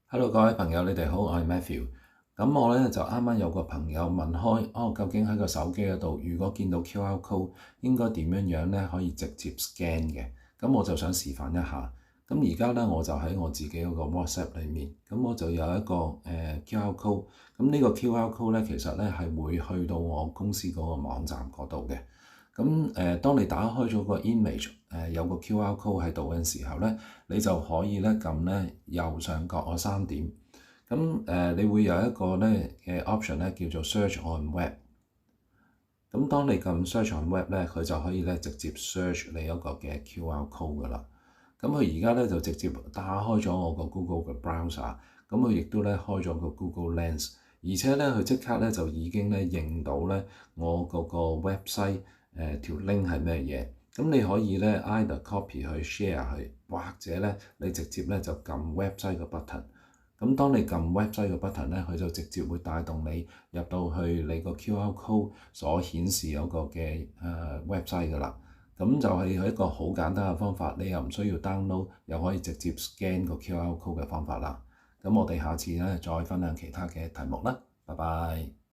Hello，各位朋友，你哋好，我係 Matthew。咁我咧就啱啱有個朋友問開，究竟喺個手機嗰度，如果見到 QR code，應該點樣咧可以直接 scan 嘅？咁我就想示範一下。咁而家咧我就喺我自己嗰個 WhatsApp 裏面，咁我就有一個QR code。咁呢個 QR code 咧，其實咧係會去到我公司嗰個網站嗰度嘅。咁當你打開咗個 image，有個 QR code 喺度嘅時候咧，你就可以咧撳咧右上角嗰三點。咁你會有一個咧嘅 option 咧叫做 Search on Web。咁當你撳 Search on Web 咧，佢就可以咧直接 search 你嗰個嘅 QR code 噶啦。咁佢而家咧就直接打開咗我個 Google 嘅 browser，咁佢亦都咧開咗個 Google Lens，而且咧佢即刻咧就已經咧認到咧我嗰個 website 條 link 係咩嘢。咁你可以咧 either copy 去 share 佢，或者咧你直接咧就撳 website 個 button。咁當你撳 website 個 button 咧，佢就直接會帶動你入到去你個 QR code 所顯示嗰個嘅website 噶啦。咁就係一個好簡單嘅方法，你又唔需要 download，又可以直接 scan 個 QR code 嘅方法啦。咁我哋下次咧再分享其他嘅題目啦，拜拜。